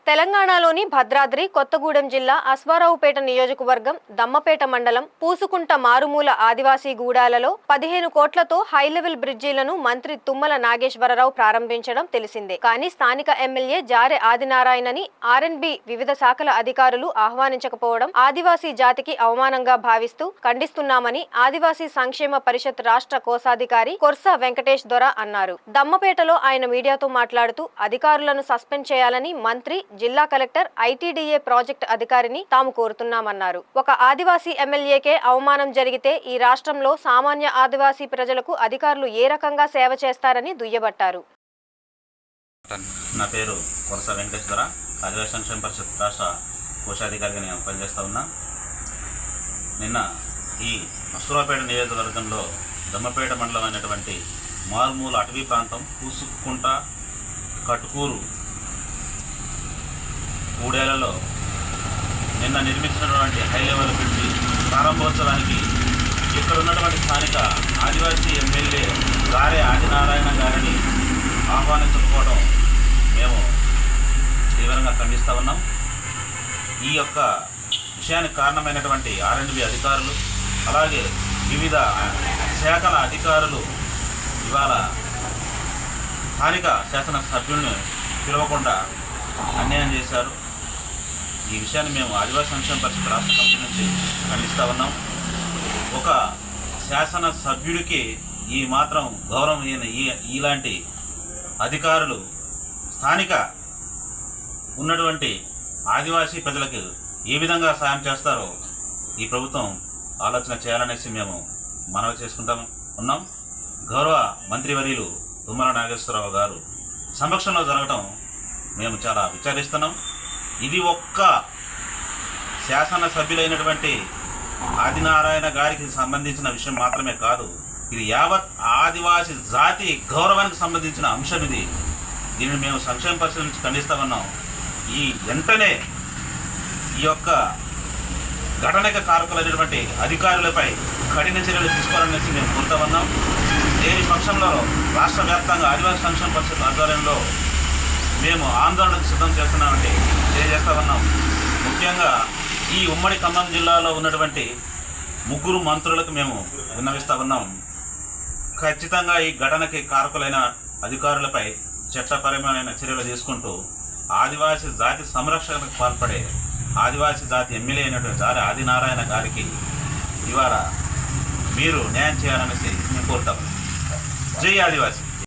తెలంగాణలోని భద్రాద్రి కొత్తగూడెం జిల్లా అశ్వారావుపేట నియోజకవర్గం దమ్మపేట మండలం పూసుకుంట మారుమూల ఆదివాసీ గూడాలలో 15 కోట్లతో హైలెవెల్ బ్రిడ్జీలను మంత్రి తుమ్మల నాగేశ్వరరావు ప్రారంభించడం తెలిసిందే. కానీ స్థానిక ఎమ్మెల్యే జారె ఆదినారాయణని ఆర్ఎండ్బి వివిధ శాఖల అధికారులు ఆహ్వానించకపోవడం ఆదివాసీ జాతికి అవమానంగా భావిస్తూ ఖండిస్తున్నామని ఆదివాసీ సంక్షేమ పరిషత్ రాష్ట్ర కోశాధికారి కొర్సా వెంకటేష్ దొర అన్నారు. దమ్మపేటలో ఆయన మీడియాతో మాట్లాడుతూ అధికారులను సస్పెండ్ చేయాలని మంత్రి, జిల్లా కలెక్టర్, ఐటీడీఏ ప్రాజెక్ట్ అధికారిని తాము కోరుతున్నామన్నారు. ఒక ఆదివాసీ ఎమ్మెల్యేకే అవమానం జరిగితే ఈ రాష్ట్రంలో సామాన్య ఆదివాసీ ప్రజలకు అధికారులు ఏ రకంగా సేవ చేస్తారని దుయ్యబట్టారు. నా పేరు కొరస వెంకటేశ్వర, ఆదివాసీ సంక్షేమ పరిషత్ రాష్ట్ర కోశాధికారిగా నేను పనిచేస్తా ఉన్నా. నిన్న ఈ అశ్వారావుపేట నియోజకవర్గంలో దమ్మపేట మండలం అయినటువంటి మారుమూల అటవీ ప్రాంతం పూసుకుంట కటుకూరు గూడేలలో నిన్న నిర్మించినటువంటి హై లెవెల్ బ్రిడ్జి ప్రారంభోత్సవానికి ఇక్కడ ఉన్నటువంటి స్థానిక ఆదివాసీ ఎమ్మెల్యే జారె ఆదినారాయణ గారిని ఆహ్వానించకపోవడం మేము తీవ్రంగా ఖండిస్తూ ఉన్నాం. ఈ యొక్క విషయానికి కారణమైనటువంటి ఆర్ఎండ్బి అధికారులు, అలాగే వివిధ శాఖల అధికారులు ఇవాళ స్థానిక శాసనసభ్యుల్ని పిలవకుండా అన్యాయం చేశారు. ఈ విషయాన్ని మేము ఆదివాసీ సంక్షేమ పరిషత్ రాష్ట్ర కమిటీ నుంచి ఖండిస్తూ ఉన్నాం. ఒక శాసనసభ్యుడికి ఈ మాత్రం గౌరవం ఇలాంటి అధికారులు స్థానిక ఉన్నటువంటి ఆదివాసీ ప్రజలకు ఏ విధంగా సాయం చేస్తారో ఈ ప్రభుత్వం ఆలోచన చేయాలనేసి మేము మనవి చేసుకుంటాం ఉన్నాం. గౌరవ మంత్రివర్యులు తుమ్మల నాగేశ్వరరావు గారు సమక్షంలో జరగటం మేము చాలా విచారిస్తున్నాం. ఇది ఒక్క శాసనసభ్యులైనటువంటి ఆదినారాయణ గారికి సంబంధించిన విషయం మాత్రమే కాదు, ఇది యావత్ ఆదివాసీ జాతి గౌరవానికి సంబంధించిన అంశం. దీనిని మేము సంక్షేమ పరిషత్ నుంచి ఖండిస్తా ఉన్నాం. ఈ వెంటనే ఈ యొక్క ఘటనకి కారకులైనటువంటి అధికారులపై కఠిన చర్యలు తీసుకోవాలనేసి మేము కోరుతా ఉన్నాం. దేని పక్షంలో రాష్ట్ర వ్యాప్తంగా ఆదివాసీ సంక్షేమ పరిషత్ ఆధ్వర్యంలో మేము ఆందోళనకు సిద్ధం చేస్తున్నామంటే తెలియజేస్తా ఉన్నాం. ముఖ్యంగా ఈ ఉమ్మడి ఖమ్మం జిల్లాలో ఉన్నటువంటి 3 మంత్రులకు మేము విన్నవిస్తా ఉన్నాం. ఖచ్చితంగా ఈ ఘటనకి కారకులైన అధికారులపై చట్టపరమైన చర్యలు తీసుకుంటూ ఆదివాసీ జాతి సంరక్షణకు పాల్పడే ఆదివాసీ జాతి ఎమ్మెల్యే అయినటువంటి జారె ఆదినారాయణ గారికి ఇవాళ మీరు న్యాయం చేయాలనేసి మేము కోరుతాం. జై ఆదివాసీ.